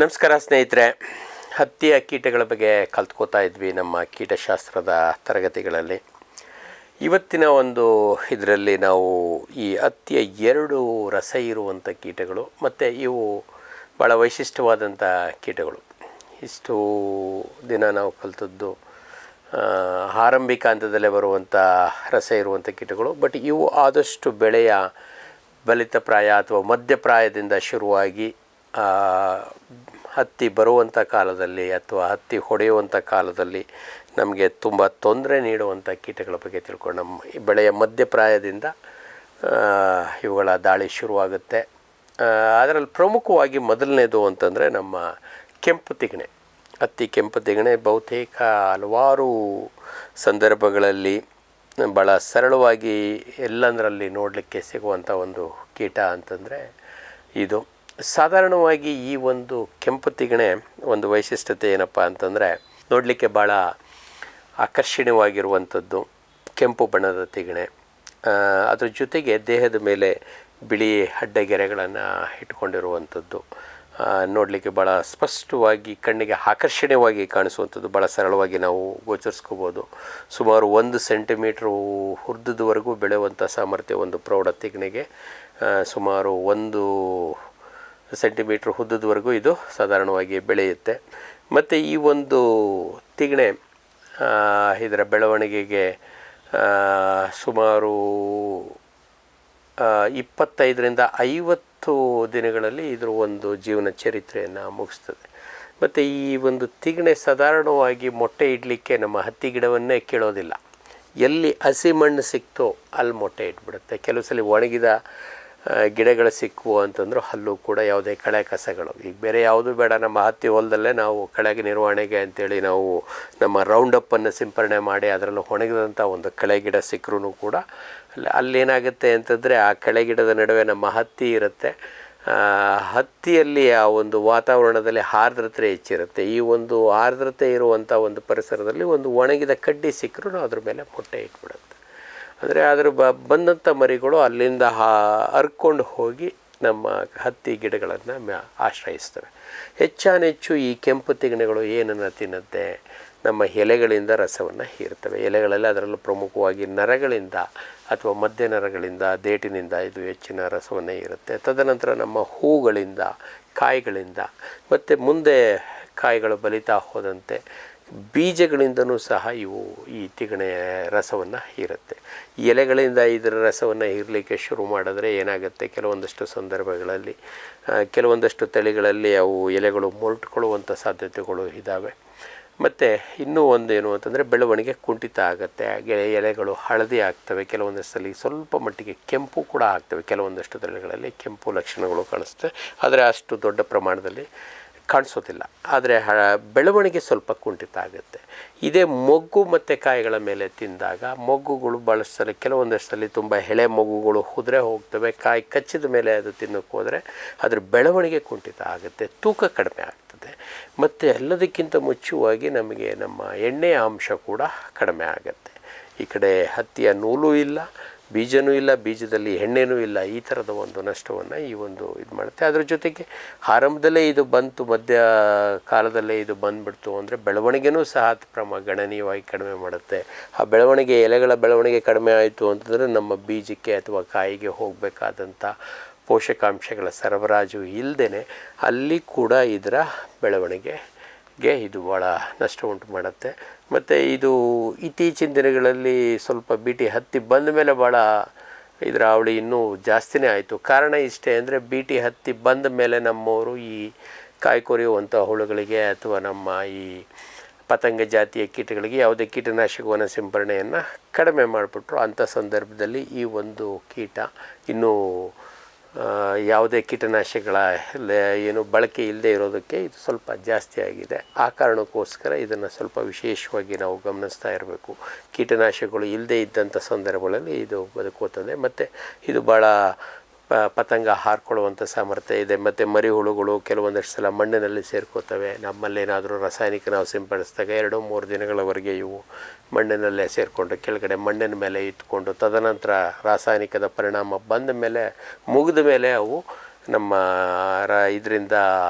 ನಮಸ್ಕಾರ ಸ್ನೇಹಿತರೆ. ಹತ್ತಿಯ ಕೀಟಗಳ ಬಗ್ಗೆ ಕಲ್ತ್ಕೋತಾ ಇದ್ವಿ ನಮ್ಮ ಕೀಟಶಾಸ್ತ್ರದ ತರಗತಿಗಳಲ್ಲಿ. ಇವತ್ತಿನ ಒಂದು ಇದರಲ್ಲಿ ನಾವು ಈ ಹತ್ತಿಯ ಎರಡು ರಸ ಇರುವಂಥ ಕೀಟಗಳು ಮತ್ತು ಇವು ಭಾಳ ವೈಶಿಷ್ಟ್ಯವಾದಂಥ ಕೀಟಗಳು. ಇಷ್ಟು ದಿನ ನಾವು ಕಲಿತದ್ದು ಆರಂಭಿಕ ಹಂತದಲ್ಲೇ ಬರುವಂಥ ರಸ ಇರುವಂಥ ಕೀಟಗಳು. ಬಟ್ ಇವು ಆದಷ್ಟು ಬೆಳೆಯ ಬಲಿತಪ್ರಾಯ ಅಥವಾ ಮಧ್ಯಪ್ರಾಯದಿಂದ ಶುರುವಾಗಿ ಹತ್ತಿ ಬರುವಂಥ ಕಾಲದಲ್ಲಿ ಅಥವಾ ಹತ್ತಿ ಹೊಡೆಯುವಂಥ ಕಾಲದಲ್ಲಿ ನಮಗೆ ತುಂಬ ತೊಂದರೆ ನೀಡುವಂಥ ಕೀಟಗಳ ಬಗ್ಗೆ ತಿಳ್ಕೊಂಡು ನಮ್ಮ ಬೆಳೆಯ ಮಧ್ಯಪ್ರಾಯದಿಂದ ಇವುಗಳ ದಾಳಿ ಶುರುವಾಗುತ್ತೆ. ಅದರಲ್ಲಿ ಪ್ರಮುಖವಾಗಿ ಮೊದಲನೇದು ಅಂತಂದರೆ ನಮ್ಮ ಕೆಂಪು ತಿಗಣೆ. ಹತ್ತಿ ಕೆಂಪು ತಿಗಣೆ ಬಹುತೇಕ ಹಲವಾರು ಸಂದರ್ಭಗಳಲ್ಲಿ ಭಾಳ ಸರಳವಾಗಿ ಎಲ್ಲಂದರಲ್ಲಿ ನೋಡಲಿಕ್ಕೆ ಸಿಗುವಂಥ ಒಂದು ಕೀಟ ಅಂತಂದರೆ ಇದು. ಸಾಧಾರಣವಾಗಿ ಈ ಒಂದು ಕೆಂಪು ತಿಗಣೆ ಒಂದು ವೈಶಿಷ್ಟ್ಯತೆ ಏನಪ್ಪ ಅಂತಂದರೆ, ನೋಡಲಿಕ್ಕೆ ಭಾಳ ಆಕರ್ಷಣೀಯವಾಗಿರುವಂಥದ್ದು ಕೆಂಪು ಬಣ್ಣದ ತಿಗಣೆ. ಅದ್ರ ಜೊತೆಗೆ ದೇಹದ ಮೇಲೆ ಬಿಳಿ ಅಡ್ಡಗೆರೆಗಳನ್ನು ಇಟ್ಕೊಂಡಿರುವಂಥದ್ದು, ನೋಡಲಿಕ್ಕೆ ಭಾಳ ಸ್ಪಷ್ಟವಾಗಿ ಕಣ್ಣಿಗೆ ಆಕರ್ಷಣೀಯವಾಗಿ ಕಾಣಿಸುವಂಥದ್ದು, ಭಾಳ ಸರಳವಾಗಿ ನಾವು ಗೋಚರಿಸ್ಕೋಬೋದು. ಸುಮಾರು 1 ಸೆಂಟಿಮೀಟ್ರು ಉದ್ದದವರೆಗೂ ಬೆಳೆಯುವಂಥ ಸಾಮರ್ಥ್ಯ ಒಂದು ಪ್ರೌಢ ತಿಗಣೆಗೆ. ಸುಮಾರು 1 ಸೆಂಟಿಮೀಟ್ರ್ ಉದ್ದದವರೆಗೂ ಇದು ಸಾಧಾರಣವಾಗಿ ಬೆಳೆಯುತ್ತೆ. ಮತ್ತು ಈ ಒಂದು ತಿಗಣೆ ಇದರ ಬೆಳವಣಿಗೆಗೆ ಸುಮಾರು 25ರಿಂದ 50 ದಿನಗಳಲ್ಲಿ ಇದರ ಒಂದು ಜೀವನ ಚರಿತ್ರೆಯನ್ನು ಮುಗಿಸ್ತದೆ. ಮತ್ತು ಈ ಒಂದು ತಿಗಣೆ ಸಾಧಾರಣವಾಗಿ ಮೊಟ್ಟೆ ಇಡಲಿಕ್ಕೆ ನಮ್ಮ ಹತ್ತಿ ಗಿಡವನ್ನೇ ಕೀಳೋದಿಲ್ಲ. ಎಲ್ಲಿ ಹಸಿ ಮಣ್ಣು ಸಿಕ್ತೋ ಅಲ್ಲಿ ಮೊಟ್ಟೆ ಇಟ್ಬಿಡುತ್ತೆ. ಕೆಲವು ಸಲ ಒಣಗಿದ ಗಿಡಗಳು ಸಿಕ್ಕುವು ಅಂತಂದರೂ ಅಲ್ಲೂ ಕೂಡ ಯಾವುದೇ ಕಳೆ ಕಸಗಳು, ಈಗ ಬೇರೆ ಯಾವುದೂ ಬೇಡ, ನಮ್ಮ ಹತ್ತಿ ಹೊಲದಲ್ಲೇ ನಾವು ಕಳೆಗೆ ನಿರ್ವಹಣೆಗೆ ಅಂತೇಳಿ ನಾವು ನಮ್ಮ ರೌಂಡಪ್ಪನ್ನು ಸಿಂಪರಣೆ ಮಾಡಿ ಅದರಲ್ಲೂ ಒಣಗಿದಂಥ ಒಂದು ಕಳೆ ಗಿಡ ಸಿಕ್ಕರೂ ಕೂಡ ಅಲ್ಲೇನಾಗುತ್ತೆ ಅಂತಂದರೆ ಆ ಕಳೆ ಗಿಡದ ನಡುವೆ ನಮ್ಮ ಹತ್ತಿ ಇರುತ್ತೆ. ಹತ್ತಿಯಲ್ಲಿ ಆ ಒಂದು ವಾತಾವರಣದಲ್ಲಿ ಆರ್ದ್ರತೆ ಹೆಚ್ಚಿರುತ್ತೆ. ಈ ಒಂದು ಆರ್ದ್ರತೆ ಇರುವಂಥ ಒಂದು ಪರಿಸರದಲ್ಲಿ ಒಂದು ಒಣಗಿದ ಕಡ್ಡಿ ಸಿಕ್ಕರೂ ಅದ್ರ ಮೇಲೆ ಮೊಟ್ಟೆ ಇಟ್ಬಿಡುತ್ತೆ. ಅಂದರೆ ಅದರ ಬಂದಂಥ ಮರಿಗಳು ಅಲ್ಲಿಂದ ಹರ್ಕೊಂಡು ಹೋಗಿ ನಮ್ಮ ಹತ್ತಿ ಗಿಡಗಳನ್ನು ಆಶ್ರಯಿಸ್ತವೆ. ಹೆಚ್ಚಾನೆಚ್ಚು ಈ ಕೆಂಪು ತಿಗಣೆಗಳು ಏನನ್ನು ತಿನ್ನುತ್ತೆ, ನಮ್ಮ ಎಲೆಗಳಿಂದ ರಸವನ್ನು ಹೀರ್ತವೆ. ಎಲೆಗಳಲ್ಲಿ ಅದರಲ್ಲೂ ಪ್ರಮುಖವಾಗಿ ನರಗಳಿಂದ ಅಥವಾ ಮಧ್ಯ ನರಗಳಿಂದ, ದೇಟಿನಿಂದ ಇದು ಹೆಚ್ಚಿನ ರಸವನ್ನು ಹೀರುತ್ತೆ. ತದನಂತರ ನಮ್ಮ ಹೂಗಳಿಂದ, ಕಾಯಿಗಳಿಂದ, ಮತ್ತು ಮುಂದೆ ಕಾಯಿಗಳು ಬಲಿತಾ ಹೋದಂತೆ ಬೀಜಗಳಿಂದನೂ ಸಹ ಇವು ಈ ತಿಗಣೆ ರಸವನ್ನು ಹೀರುತ್ತೆ. ಎಲೆಗಳಿಂದ ಇದರ ರಸವನ್ನು ಹೀರಲಿಕ್ಕೆ ಶುರು ಮಾಡಿದ್ರೆ ಏನಾಗುತ್ತೆ, ಕೆಲವೊಂದಷ್ಟು ಸಂದರ್ಭಗಳಲ್ಲಿ ಕೆಲವೊಂದಷ್ಟು ತಳಿಗಳಲ್ಲಿ ಅವು ಎಲೆಗಳು ಮೊರಟುಕೊಳ್ಳುವಂಥ ಸಾಧ್ಯತೆಗಳು ಇದ್ದಾವೆ. ಮತ್ತು ಇನ್ನೂ ಒಂದೇನು ಅಂತಂದರೆ ಬೆಳವಣಿಗೆ ಕುಂಠಿತ ಆಗುತ್ತೆ. ಎಲೆಗಳು ಹಳದಿ ಆಗ್ತವೆ, ಕೆಲವೊಂದಷ್ಟಲ್ಲಿ ಸ್ವಲ್ಪ ಮಟ್ಟಿಗೆ ಕೆಂಪು ಕೂಡ ಆಗ್ತವೆ. ಕೆಲವೊಂದಷ್ಟು ತಳಿಗಳಲ್ಲಿ ಕೆಂಪು ಲಕ್ಷಣಗಳು ಕಾಣಿಸ್ತವೆ, ಆದರೆ ಅಷ್ಟು ದೊಡ್ಡ ಪ್ರಮಾಣದಲ್ಲಿ ಕಾಣಿಸೋದಿಲ್ಲ. ಆದರೆ ಬೆಳವಣಿಗೆ ಸ್ವಲ್ಪ ಕುಂಠಿತ ಆಗುತ್ತೆ. ಇದೇ ಮೊಗ್ಗು ಮತ್ತು ಕಾಯಿಗಳ ಮೇಲೆ ತಿಂದಾಗ ಮೊಗ್ಗುಗಳು ಬಳಸಲು ಕೆಲವೊಂದಷ್ಟಲ್ಲಿ ತುಂಬ ಎಳೆ ಮೊಗ್ಗುಗಳು ಉದುರೆ ಹೋಗ್ತವೆ. ಕಾಯಿ ಕಚ್ಚಿದ ಮೇಲೆ ಅದು ತಿನ್ನೋಕ್ಕೆ ಹೋದರೆ ಅದರ ಬೆಳವಣಿಗೆ ಕುಂಠಿತ ಆಗುತ್ತೆ, ತೂಕ ಕಡಿಮೆ ಆಗ್ತದೆ. ಮತ್ತು ಎಲ್ಲದಕ್ಕಿಂತ ಮುಖ್ಯವಾಗಿ ನಮಗೆ ನಮ್ಮ ಎಣ್ಣೆಯ ಅಂಶ ಕೂಡ ಕಡಿಮೆ ಆಗುತ್ತೆ. ಈ ಕಡೆ ಹತ್ತಿಯ ನೂಲು ಇಲ್ಲ, ಬೀಜನೂ ಇಲ್ಲ, ಬೀಜದಲ್ಲಿ ಎಣ್ಣೆನೂ ಇಲ್ಲ. ಈ ಥರದ ಒಂದು ನಷ್ಟವನ್ನು ಈ ಒಂದು ಇದು ಮಾಡುತ್ತೆ. ಅದ್ರ ಜೊತೆಗೆ ಆರಂಭದಲ್ಲೇ ಇದು ಬಂತು, ಮಧ್ಯ ಕಾಲದಲ್ಲೇ ಇದು ಬಂದುಬಿಡ್ತು ಅಂದರೆ ಬೆಳವಣಿಗೆನೂ ಸಹ ಗಣನೀಯವಾಗಿ ಕಡಿಮೆ ಮಾಡುತ್ತೆ. ಆ ಬೆಳವಣಿಗೆ, ಎಲೆಗಳ ಬೆಳವಣಿಗೆ ಕಡಿಮೆ ಆಯಿತು ಅಂತಂದರೆ ನಮ್ಮ ಬೀಜಕ್ಕೆ ಅಥವಾ ಕಾಯಿಗೆ ಹೋಗಬೇಕಾದಂಥ ಪೋಷಕಾಂಶಗಳ ಸರಬರಾಜು ಇಲ್ಲದೇ ಅಲ್ಲಿ ಕೂಡ ಇದರ ಬೆಳವಣಿಗೆಗೆ ಇದು ಭಾಳ ನಷ್ಟ ಉಂಟು ಮಾಡುತ್ತೆ. ಮತ್ತು ಇದು ಇತ್ತೀಚಿನ ದಿನಗಳಲ್ಲಿ ಸ್ವಲ್ಪ ಬೀಟಿ ಹತ್ತಿ ಬಂದ ಮೇಲೆ ಭಾಳ ಇದರ ಅವಳಿ ಇನ್ನೂ ಜಾಸ್ತಿನೇ ಆಯಿತು. ಕಾರಣ ಇಷ್ಟೇ ಅಂದರೆ, ಬೀಟಿ ಹತ್ತಿ ಬಂದ ಮೇಲೆ ನಮ್ಮವರು ಈ ಕಾಯಿ ಕೊರೆಯುವಂಥ ಹುಳುಗಳಿಗೆ ಅಥವಾ ನಮ್ಮ ಈ ಪತಂಗ ಜಾತಿಯ ಕೀಟಗಳಿಗೆ ಯಾವುದೇ ಕೀಟನಾಶಕವನ್ನು ಸಿಂಪರಣೆಯನ್ನು ಕಡಿಮೆ ಮಾಡಿಬಿಟ್ರು. ಅಂಥ ಸಂದರ್ಭದಲ್ಲಿ ಈ ಒಂದು ಕೀಟ ಇನ್ನೂ ಯಾವುದೇ ಕೀಟನಾಶಕಗಳ ಏನು ಬಳಕೆ ಇಲ್ಲದೆ ಇರೋದಕ್ಕೆ ಇದು ಸ್ವಲ್ಪ ಜಾಸ್ತಿ ಆಗಿದೆ. ಆ ಕಾರಣಕ್ಕೋಸ್ಕರ ಇದನ್ನು ಸ್ವಲ್ಪ ವಿಶೇಷವಾಗಿ ನಾವು ಗಮನಿಸ್ತಾ ಇರಬೇಕು. ಕೀಟನಾಶಕಗಳು ಇಲ್ಲದೇ ಇದ್ದಂಥ ಸಂದರ್ಭಗಳಲ್ಲಿ ಇದು ಬದುಕುತ್ತದೆ. ಮತ್ತು ಇದು ಭಾಳ ಪತಂಗ ಹಾರಿಕೊಳ್ಳುವಂಥ ಸಾಮರ್ಥ್ಯ ಇದೆ. ಮತ್ತು ಮರಿ ಹುಳುಗಳು ಕೆಲವೊಂದಷ್ಟು ಸಲ ಮಣ್ಣಿನಲ್ಲಿ ಸೇರ್ಕೋತವೆ. ನಮ್ಮಲ್ಲೇನಾದರೂ ರಾಸಾಯನಿಕ ನಾವು ಸಿಂಪಡಿಸಿದಾಗ 2-3 ದಿನಗಳವರೆಗೆ ಇವು ಮಣ್ಣಿನಲ್ಲೇ ಸೇರಿಕೊಂಡು ಕೆಳಗಡೆ ಮಣ್ಣಿನ ಮೇಲೆ ಇಟ್ಕೊಂಡು ತದನಂತರ ರಾಸಾಯನಿಕದ ಪರಿಣಾಮ ಬಂದ ಮೇಲೆ ಮುಗಿದ ಮೇಲೆ ಅವು ನಮ್ಮ ಇದರಿಂದ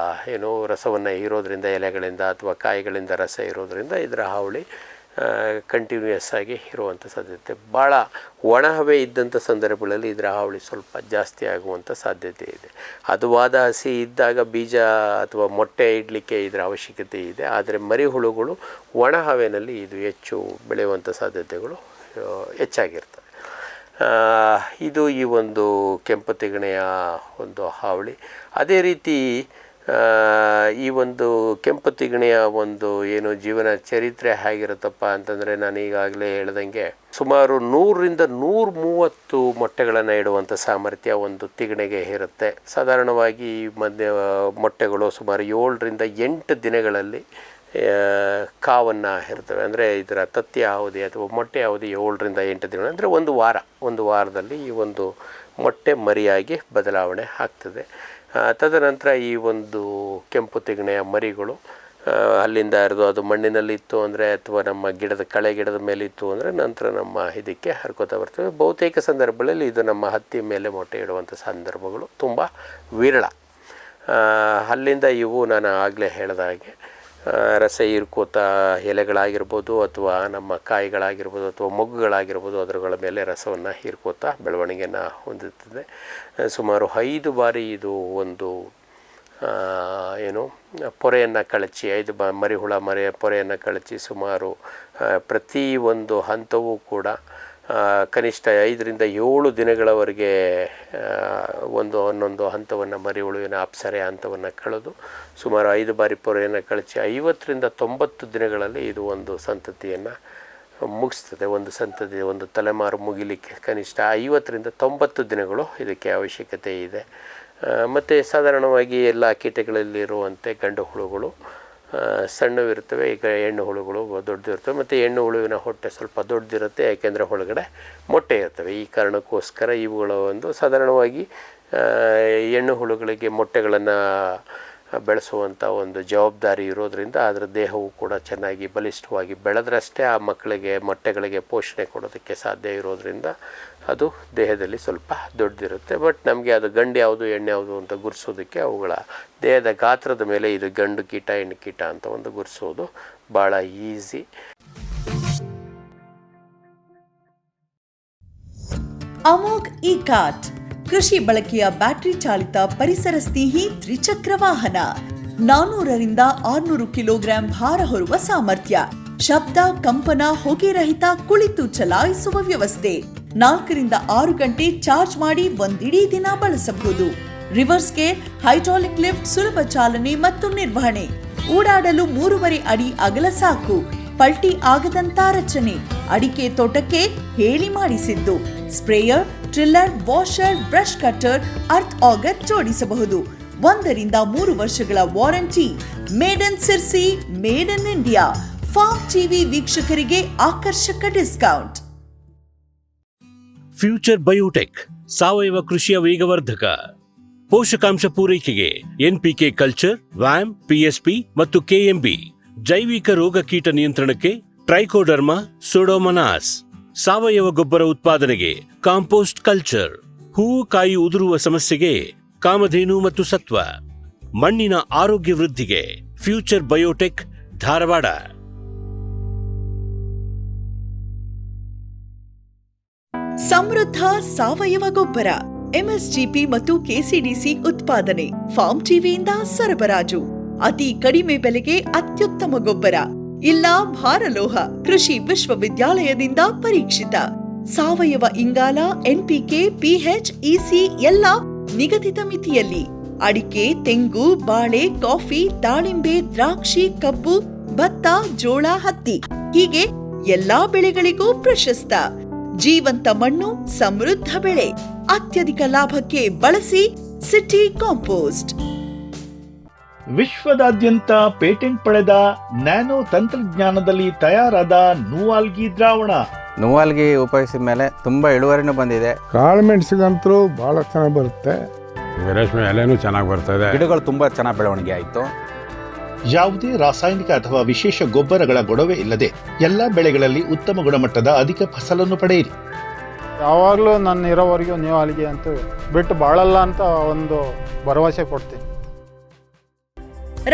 ಏನು ರಸವನ್ನು ಹೀರೋದ್ರಿಂದ, ಎಲೆಗಳಿಂದ ಅಥವಾ ಕಾಯಿಗಳಿಂದ ರಸ ಇರೋದ್ರಿಂದ ಇದರ ಹಾವಳಿ ಕಂಟಿನ್ಯೂಯಸ್ ಆಗಿ ಇರುವಂಥ ಸಾಧ್ಯತೆ. ಭಾಳ ಒಣ ಹವೆ ಇದ್ದಂಥ ಸಂದರ್ಭಗಳಲ್ಲಿ ಇದರ ಹಾವಳಿ ಸ್ವಲ್ಪ ಜಾಸ್ತಿ ಆಗುವಂಥ ಸಾಧ್ಯತೆ ಇದೆ. ಹದವಾದ ಹಸಿ ಇದ್ದಾಗ ಬೀಜ ಅಥವಾ ಮೊಟ್ಟೆ ಇಡಲಿಕ್ಕೆ ಇದರ ಅವಶ್ಯಕತೆ ಇದೆ. ಆದರೆ ಮರಿಹುಳುಗಳು ಒಣ ಹವೆಯಲ್ಲಿ ಇದು ಹೆಚ್ಚು ಬೆಳೆಯುವಂಥ ಸಾಧ್ಯತೆಗಳು ಹೆಚ್ಚಾಗಿರ್ತವೆ. ಇದು ಈ ಒಂದು ಕೆಂಪು ತಿಗಣೆಯ ಒಂದು ಹಾವಳಿ. ಅದೇ ರೀತಿ ಈ ಒಂದು ಕೆಂಪು ತಿಗಣೆಯ ಒಂದು ಏನು ಜೀವನ ಚರಿತ್ರೆ ಹೇಗಿರುತ್ತಪ್ಪ ಅಂತಂದರೆ, ನಾನು ಈಗಾಗಲೇ ಹೇಳ್ದಂಗೆ ಸುಮಾರು 100ರಿಂದ 130 ಮೊಟ್ಟೆಗಳನ್ನು ಇಡುವಂಥ ಸಾಮರ್ಥ್ಯ ಒಂದು ತಿಗಣೆಗೆ ಇರುತ್ತೆ. ಸಾಧಾರಣವಾಗಿ ಮೊಟ್ಟೆಗಳು ಸುಮಾರು 7ರಿಂದ 8 ದಿನಗಳಲ್ಲಿ ಕಾವನ್ನು ಇರ್ತವೆ. ಅಂದರೆ ಇದರ ತತ್ಯ ಅವಧಿ ಅಥವಾ ಮೊಟ್ಟೆ ಅವಧಿ 7ರಿಂದ 8 ದಿನಗಳು, ಅಂದರೆ ಒಂದು ವಾರದಲ್ಲಿ ಈ ಒಂದು ಮೊಟ್ಟೆ ಮರಿಯಾಗಿ ಬದಲಾವಣೆ ಆಗ್ತದೆ. ತದನಂತರ ಈ ಒಂದು ಕೆಂಪು ತಿಗಣೆಯ ಮರಿಗಳು ಅಲ್ಲಿಂದ ಹರಿದು ಅದು ಮಣ್ಣಿನಲ್ಲಿತ್ತು ಅಂದರೆ ಅಥವಾ ನಮ್ಮ ಗಿಡದ ಮೇಲೆ ಇತ್ತು ಅಂದರೆ ನಂತರ ನಮ್ಮ ಇದಕ್ಕೆ ಹರ್ಕೋತಾ ಬರ್ತವೆ. ಬಹುತೇಕ ಸಂದರ್ಭಗಳಲ್ಲಿ ಇದು ನಮ್ಮ ಹತ್ತಿ ಮೇಲೆ ಮೊಟ್ಟೆ ಇಡುವಂಥ ಸಂದರ್ಭಗಳು ತುಂಬ ವಿರಳ. ಅಲ್ಲಿಂದ ಇವು ನಾನು ಆಗಲೇ ಹೇಳಿದ ಹಾಗೆ ರಸ ಹೀರ್ಕೋತ ಎಲೆಗಳಾಗಿರ್ಬೋದು ಅಥವಾ ನಮ್ಮ ಕಾಯಿಗಳಾಗಿರ್ಬೋದು ಅಥವಾ ಮೊಗ್ಗುಗಳಾಗಿರ್ಬೋದು ಅದರುಗಳ ಮೇಲೆ ರಸವನ್ನು ಹೀರ್ಕೋತಾ ಬೆಳವಣಿಗೆಯನ್ನು ಹೊಂದುತ್ತದೆ. ಸುಮಾರು 5 ಬಾರಿ ಇದು ಒಂದು ಪೊರೆಯನ್ನು ಕಳಚಿ 5 ಮರಿಹುಳ ಪೊರೆಯನ್ನು ಕಳಚಿ ಸುಮಾರು ಪ್ರತಿ ಒಂದು ಹಂತವೂ ಕೂಡ ಕನಿಷ್ಠ 5ರಿಂದ 7 ದಿನಗಳವರೆಗೆ ಒಂದೊಂದು ಹಂತವನ್ನು ಮರಿಹುಳುವಿನ ಅಪ್ಸರೆ ಹಂತವನ್ನು ಕಳೆದು ಸುಮಾರು 5 ಬಾರಿ ಪೊರೆಯನ್ನು ಕಳಚಿ 50ರಿಂದ 90 ದಿನಗಳಲ್ಲಿ ಇದು ಒಂದು ಸಂತತಿಯನ್ನು ಮುಗಿಸ್ತದೆ. ಒಂದು ತಲೆಮಾರು ಮುಗಿಲಿಕ್ಕೆ ಕನಿಷ್ಠ 50ರಿಂದ 90 ದಿನಗಳು ಇದಕ್ಕೆ ಅವಶ್ಯಕತೆ ಇದೆ. ಮತ್ತು ಸಾಧಾರಣವಾಗಿ ಎಲ್ಲ ಕೀಟಗಳಲ್ಲಿರುವಂತೆ ಗಂಡು ಹುಳುಗಳು ಸಣ್ಣವಿರ್ತವೆ, ಈಗ ಹೆಣ್ಣು ಹುಳುಗಳು ದೊಡ್ಡದಿರ್ತವೆ. ಮತ್ತು ಹೆಣ್ಣು ಹುಳುವಿನ ಹೊಟ್ಟೆ ಸ್ವಲ್ಪ ದೊಡ್ಡದಿರುತ್ತೆ, ಯಾಕೆಂದರೆ ಒಳಗಡೆ ಮೊಟ್ಟೆ ಇರ್ತವೆ. ಈ ಕಾರಣಕ್ಕೋಸ್ಕರ ಇವುಗಳ ಒಂದು ಸಾಧಾರಣವಾಗಿ ಹೆಣ್ಣು ಹುಳುಗಳಿಗೆ ಮೊಟ್ಟೆಗಳನ್ನು ಬೆಳೆಸುವಂಥ ಒಂದು ಜವಾಬ್ದಾರಿ ಇರೋದರಿಂದ ಅದರ ದೇಹವು ಕೂಡ ಚೆನ್ನಾಗಿ ಬಲಿಷ್ಠವಾಗಿ ಬೆಳೆದ್ರಷ್ಟೇ ಆ ಮೊಟ್ಟೆಗಳಿಗೆ ಪೋಷಣೆ ಕೊಡೋದಕ್ಕೆ ಸಾಧ್ಯ ಇರೋದರಿಂದ ಅದು ದೇಹದಲ್ಲಿ ಸ್ವಲ್ಪ ದೊಡ್ಡದಿರುತ್ತೆ. ಬಟ್ ನಮಗೆ ಅದು ಗಂಡು ಯಾವುದು ಹೆಣ್ಣು ಯಾವುದು ಅಂತ ಗುರ್ಸೋದಕ್ಕೆ ಅವುಗಳ ದೇಹದ ಗಾತ್ರದ ಮೇಲೆ ಇದು ಗಂಡು ಕೀಟ ಹೆಣ್ಣು ಕೀಟ ಅಂತ ಒಂದು ಗುರ್ಸೋದು ಭಾಳ ಈಸಿ. ಅಮೋಘ್ ಇ-ಕಾರ್ಟ್ ಕೃಷಿ ಬಳಕೆಯ ಬ್ಯಾಟರಿ ಚಾಲಿತ ಪರಿಸರ ಸ್ನೇಹಿ ತ್ರಿಚಕ್ರ ವಾಹನ. 400ರಿಂದ 600 ಕಿಲೋಗ್ರಾಂ ಭಾರ ಹೊರುವ ಸಾಮರ್ಥ್ಯ, ಶಬ್ದ ಕಂಪನ ಹೊಗೆ ರಹಿತ ಕುಳಿತು ಚಲಾಯಿಸುವ ವ್ಯವಸ್ಥೆ. 4ರಿಂದ 6 ಗಂಟೆ ಚಾರ್ಜ್ ಮಾಡಿ ಒಂದಿಡೀ ದಿನ ಬಳಸಬಹುದು. ರಿವರ್ಸ್ ಗೇರ್, ಹೈಡ್ರಾಲಿಕ್ ಲಿಫ್ಟ್, ಸುಲಭ ಚಾಲನೆ ಮತ್ತು ನಿರ್ವಹಣೆ. ಓಡಾಡಲು 3.5 ಅಡಿ ಅಗಲ ಸಾಕು. ಪಲ್ಟಿ ಆಗದಂತ ರಚನೆ. ಅಡಿಕೆ ತೋಟಕ್ಕೆ ಹೇಳಿ ಮಾಡಿಸಿದ್ದು. Sprayer, tiller, washer, brush cutter, earth auger ಜೋಡಿಸಬಹುದು. 1ರಿಂದ 3 ವರ್ಷಗಳ warranty. Made in Sirsi, made in India. Farm TV ವೀಕ್ಷಕರಿಗೆ ಆಕರ್ಷಕ ಡಿಸ್ಕೌಂಟ್. ಫ್ಯೂಚರ್ ಬಯೋಟೆಕ್ ಸಾವಯವ ಕೃಷಿಯ ವೇಗವರ್ಧಕ. ಪೋಷಕಾಂಶ ಪೂರೈಕೆಗೆ ಎನ್ಪಿಕೆ ಕಲ್ಚರ್, ವ್ಯಾಮ್, ಪಿಎಸ್ಪಿ ಮತ್ತು ಕೆಎಂಬಿ. ಜೈವಿಕ ರೋಗ ಕೀಟ ನಿಯಂತ್ರಣಕ್ಕೆ ಟ್ರೈಕೋಡರ್ಮಾ, ಸೂಡೋಮನಾಸ್. ಸಾವಯವ ಗೊಬ್ಬರ ಉತ್ಪಾದನೆಗೆ ಕಾಂಪೋಸ್ಟ್ ಕಲ್ಚರ್. ಹೂವು ಕಾಯಿ ಉದುರುವ ಸಮಸ್ಯೆಗೆ ಕಾಮಧೇನು ಮತ್ತು ಸತ್ವ. ಮಣ್ಣಿನ ಆರೋಗ್ಯ ವೃದ್ಧಿಗೆ ಫ್ಯೂಚರ್ ಬಯೋಟೆಕ್, ಧಾರವಾಡ. ಸಮೃದ್ಧ ಸಾವಯವ ಗೊಬ್ಬರ, ಎಂಎಸ್ಜಿಪಿ ಮತ್ತು ಕೆಸಿಡಿಸಿ ಉತ್ಪಾದನೆ. ಫಾರ್ಮ್ ಟಿವಿಯಿಂದ ಸರಬರಾಜು. ಅತಿ ಕಡಿಮೆ ಬೆಲೆಗೆ ಅತ್ಯುತ್ತಮ ಗೊಬ್ಬರ. ಇಲ್ಲ ಭಾರಲೋಹ, ಕೃಷಿ ವಿಶ್ವವಿದ್ಯಾಲಯದಿಂದ ಪರೀಕ್ಷಿತ. ಸಾವಯವ ಇಂಗಾಲ, ಎನ್ಪಿಕೆ, ಪಿಎಚ್, ಇಸಿ ಎಲ್ಲ ನಿಗದಿತ ಮಿತಿಯಲ್ಲಿ. ಅಡಿಕೆ, ತೆಂಗು, ಬಾಳೆ, ಕಾಫಿ, ದಾಳಿಂಬೆ, ದ್ರಾಕ್ಷಿ, ಕಬ್ಬು, ಭತ್ತ, ಜೋಳ, ಹತ್ತಿ ಹೀಗೆ ಎಲ್ಲಾ ಬೆಳೆಗಳಿಗೂ ಪ್ರಶಸ್ತ. ಜೀವಂತ ಮಣ್ಣು, ಸಮೃದ್ಧ ಬೆಳೆ. ಅತ್ಯಧಿಕ ಲಾಭಕ್ಕೆ ಬಳಸಿ ಸಿಟಿ ಕಾಂಪೋಸ್ಟ್. ವಿಶ್ವದಾದ್ಯಂತ ಪೇಟೆಂಟ್ ಪಡೆದ ನ್ಯಾನೋ ತಂತ್ರಜ್ಞಾನದಲ್ಲಿ ತಯಾರಾದ ನೂವಾಲ್ಗಿ ದ್ರಾವಣ. ನೂವಾಲ್ಗಿ ಉಪಯೋಗಿಸಿದ ಮೇಲೆ ತುಂಬಾ ಇಳುವರಿನೂ ಬಂದಿದೆ. ಕಾಳುಮೆಣಸಿಗಂತೂ ಬಹಳ ಚೆನ್ನಾಗಿ ಬರುತ್ತೆ. ರೇಷ್ಮೆ ಎಲೆನೂ ಚೆನ್ನಾಗಿ ಬರ್ತದೆ. ಗಿಡಗಳು ತುಂಬಾ ಚೆನ್ನಾಗಿ ಬೆಳವಣಿಗೆ ಆಯಿತು. ಯಾವುದೇ ರಾಸಾಯನಿಕ ಅಥವಾ ವಿಶೇಷ ಗೊಬ್ಬರಗಳ ಗೊಡವೆ ಇಲ್ಲದೆ ಎಲ್ಲಾ ಬೆಳೆಗಳಲ್ಲಿ ಉತ್ತಮ ಗುಣಮಟ್ಟದ ಅಧಿಕ ಫಸಲನ್ನು ಪಡೆಯಿರಿ. ಯಾವಾಗಲೂ ನನ್ನ ಇರೋವರೆಗೂ ನೀವು ಅಲ್ಲಿಗೆ ಅಂತೂ ಬಿಟ್ಟು ಬಾಳಲ್ಲ ಅಂತ ಒಂದು ಭರವಸೆ ಕೊಡ್ತೀನಿ.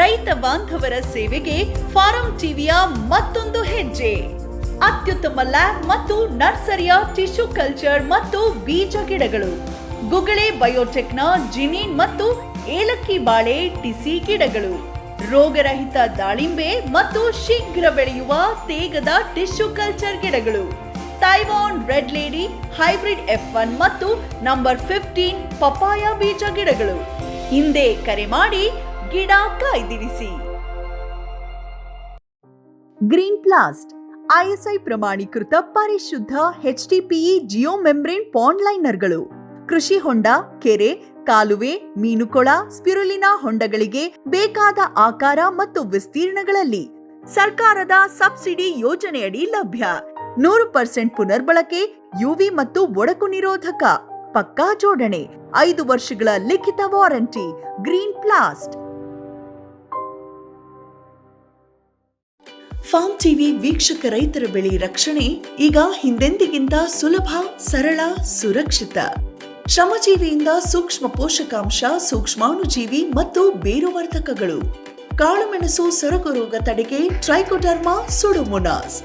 ರೈತ ಬಾಂಧವರ ಸೇವೆಗೆ ಫಾರಂ ಟಿವಿಯ ಮತ್ತೊಂದು ಹೆಜ್ಜೆ. ಅತ್ಯುತ್ತಮ ಲ್ಯಾಬ್ ಮತ್ತು ನರ್ಸರಿಯ ಟಿಶ್ಯೂ ಕಲ್ಚರ್ ಮತ್ತು ಬೀಜ ಗಿಡಗಳು, ಗುಗಳೆ ಬಯೋಟೆಕ್ನ ಜಿನಿನ್ ಮತ್ತು ಏಲಕ್ಕಿ ಬಾಳೆ ಟಿಸಿ ಗಿಡಗಳು, ರೋಗರಹಿತ ದಾಳಿಂಬೆ ಮತ್ತು ಶೀಘ್ರ ಬೆಳೆಯುವ ತೇಗದ ಟಿಶ್ಯೂ ಕಲ್ಚರ್ ಗಿಡಗಳು, Taiwan red lady hybrid F1 ಮತ್ತು ನಂಬರ್ 15 ಪಪಾಯ ಬೀಜ ಗಿಡಗಳು. ಹಿಂದೆ ಕರೆ ಮಾಡಿ ಗಿಡ ಕಾಯ್ದಿರಿಸಿ. ಗ್ರೀನ್ ಪ್ಲಾಸ್ಟ್ ISI ಪ್ರಮಾಣೀಕೃತ ಪರಿಶುದ್ಧ HDPE ಜಿಯೋ ಮೆಂಬ್ರೇನ್ ಪಾಂಡ್ ಲೈನರ್ಗಳು ಕೃಷಿ ಹೊಂಡ, ಕೆರೆ, ಕಾಲುವೆ, ಮೀನುಕೊಳ, ಸ್ಪಿರುಲಿನಾ ಹೊಂಡಗಳಿಗೆ ಬೇಕಾದ ಆಕಾರ ಮತ್ತು ವಿಸ್ತೀರ್ಣಗಳಲ್ಲಿ ಸರ್ಕಾರದ ಸಬ್ಸಿಡಿ ಯೋಜನೆಯಡಿ ಲಭ್ಯ. 100% ಪುನರ್ಬಳಕೆ, UV ಮತ್ತು ಒಡಕು ನಿರೋಧಕ, ಪಕ್ಕಾ ಜೋಡಣೆ, 5 ವರ್ಷಗಳ ಲಿಖಿತ ವಾರಂಟಿ. ಗ್ರೀನ್ ಪ್ಲಾಸ್ಟ್. ಫಾರ್ಮ್ ಟಿವಿ ವೀಕ್ಷಕ ರೈತರ ಬೆಳೆ ರಕ್ಷಣೆ ಈಗ ಹಿಂದೆಂದಿಗಿಂತ ಸುಲಭ, ಸರಳ, ಸುರಕ್ಷಿತ. ಶ್ರಮಜೀವಿಯಿಂದ ಸೂಕ್ಷ್ಮ ಪೋಷಕಾಂಶ, ಸೂಕ್ಷ್ಮಾಣುಜೀವಿ ಮತ್ತು ಬೇರುವರ್ಧಕಗಳು, ಕಾಳುಮೆಣಸು ಸೊರಗು ರೋಗ ತಡೆಗೆ ಟ್ರೈಕೋಡರ್ಮಾ ಸುಡೋಮೋನಾಸ್,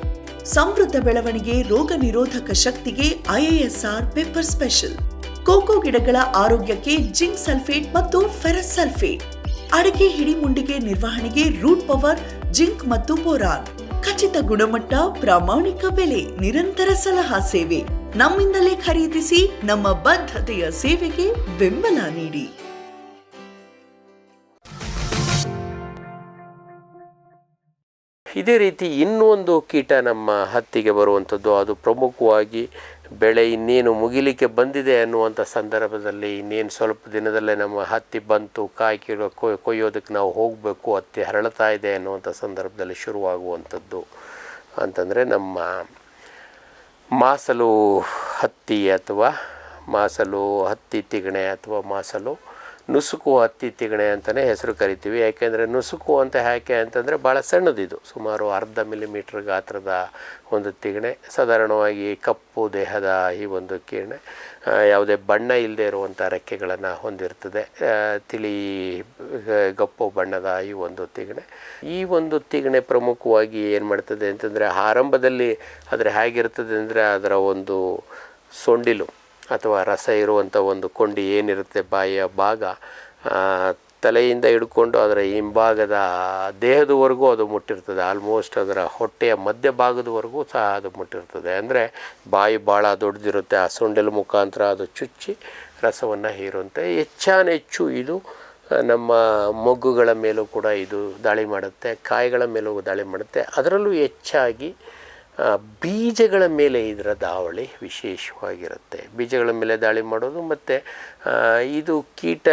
ಸಮೃದ್ಧ ಬೆಳವಣಿಗೆ, ರೋಗ ನಿರೋಧಕ ಶಕ್ತಿಗೆ IISR ಪೆಪ್ಪರ್ ಸ್ಪೆಷಲ್, ಕೋಕೋ ಗಿಡಗಳ ಆರೋಗ್ಯಕ್ಕೆ ಜಿಂಕ್ ಸಲ್ಫೇಟ್ ಮತ್ತು ಫೆರಸ್ ಸಲ್ಫೇಟ್, ಅಡಿಕೆ ಹಿಡಿಮುಂಡಿಗೆ ನಿರ್ವಹಣೆಗೆ ರೂಟ್ ಪವರ್, ಜಿಂಕ್ ಮತ್ತು ಬೋರಾನ್. ಖಚಿತ ಗುಣಮಟ್ಟ, ಪ್ರಾಮಾಣಿಕ ಬೆಲೆ, ನಿರಂತರ ಸಲಹಾ ಸೇವೆ. ನಮ್ಮಿಂದಲೇ ಖರೀದಿಸಿ, ನಮ್ಮ ಬದ್ಧತೆಯ ಸೇವೆಗೆ ಬೆಂಬಲ ನೀಡಿ. ಇದೇ ರೀತಿ ಇನ್ನೊಂದು ಕೀಟ ನಮ್ಮ ಹತ್ತಿಗೆ ಬರುವಂಥದ್ದು, ಅದು ಪ್ರಮುಖವಾಗಿ ಬೆಳೆ ಇನ್ನೇನು ಮುಗಿಲಿಕ್ಕೆ ಬಂದಿದೆ ಅನ್ನುವಂಥ ಸಂದರ್ಭದಲ್ಲಿ, ಇನ್ನೇನು ಸ್ವಲ್ಪ ದಿನದಲ್ಲೇ ನಮ್ಮ ಹತ್ತಿ ಬಂತು, ಕಾಯಿ ಕೀಳೋ ಕೊಯ್ಯೋದಕ್ಕೆ ನಾವು ಹೋಗಬೇಕು, ಹತ್ತಿ ಹರಳ್ತಾ ಇದೆ ಅನ್ನುವಂಥ ಸಂದರ್ಭದಲ್ಲಿ ಶುರುವಾಗುವಂಥದ್ದು ಅಂತಂದರೆ ನಮ್ಮ ಮಾಸಲು ಹತ್ತಿ ಅಥವಾ ಮಾಸಲು ಹತ್ತಿ ತಿಗಣೆ ಅಥವಾ ಮಾಸಲು ನುಸುಕು ಹತ್ತಿ ತಿಗಣೆ ಅಂತಲೇ ಹೆಸರು ಕರಿತೀವಿ. ಯಾಕೆಂದರೆ ನುಸುಕು ಅಂತ ಯಾಕೆ ಅಂತಂದರೆ ಭಾಳ ಸಣ್ಣದಿದು, ಸುಮಾರು 0.5 ಮಿಲಿಮೀಟ್ರ್ ಗಾತ್ರದ ಒಂದು ತಿಗಣೆ, ಸಾಧಾರಣವಾಗಿ ಕಪ್ಪು ದೇಹದ ಈ ಒಂದು ಕಿರಣೆ, ಯಾವುದೇ ಬಣ್ಣ ಇಲ್ಲದೆ ಇರುವಂಥ ರೆಕ್ಕೆಗಳನ್ನು ಹೊಂದಿರ್ತದೆ, ತಿಳಿ ಗಪ್ಪು ಬಣ್ಣದ ಈ ಒಂದು ತಿಗಣೆ. ಈ ಒಂದು ತಿಗಣೆ ಪ್ರಮುಖವಾಗಿ ಏನು ಮಾಡ್ತದೆ ಅಂತಂದರೆ, ಆರಂಭದಲ್ಲಿ ಅದರ ಹೇಗಿರ್ತದೆ ಅಂದರೆ, ಅದರ ಒಂದು ಸೊಂಡಿಲು ಅಥವಾ ರಸ ಇರುವಂಥ ಒಂದು ಕೊಂಡಿ ಏನಿರುತ್ತೆ ಬಾಯಿಯ ಭಾಗ, ತಲೆಯಿಂದ ಹಿಡ್ಕೊಂಡು ಅದರ ಹಿಂಭಾಗದ ದೇಹದವರೆಗೂ ಅದು ಮುಟ್ಟಿರ್ತದೆ. ಆಲ್ಮೋಸ್ಟ್ ಅದರ ಹೊಟ್ಟೆಯ ಮಧ್ಯಭಾಗದವರೆಗೂ ಸಹ ಅದು ಮುಟ್ಟಿರ್ತದೆ. ಅಂದರೆ ಬಾಯಿ ಭಾಳ ದೊಡ್ಡದಿರುತ್ತೆ, ಆ ಸೊಂಡಿಲು ಮುಖಾಂತರ ಅದು ಚುಚ್ಚಿ ರಸವನ್ನು ಹೀರುವಂತೆ. ಹೆಚ್ಚಾನೆಚ್ಚು ಇದು ನಮ್ಮ ಮೊಗ್ಗುಗಳ ಮೇಲೂ ಕೂಡ ಇದು ದಾಳಿ ಮಾಡುತ್ತೆ, ಕಾಯಿಗಳ ಮೇಲೂ ದಾಳಿ ಮಾಡುತ್ತೆ. ಅದರಲ್ಲೂ ಹೆಚ್ಚಾಗಿ ಬೀಜಗಳ ಮೇಲೆ ಇದರ ದಾಳಿ ವಿಶೇಷವಾಗಿರುತ್ತೆ. ಬೀಜಗಳ ಮೇಲೆ ದಾಳಿ ಮಾಡೋದು. ಮತ್ತು ಇದು ಕೀಟ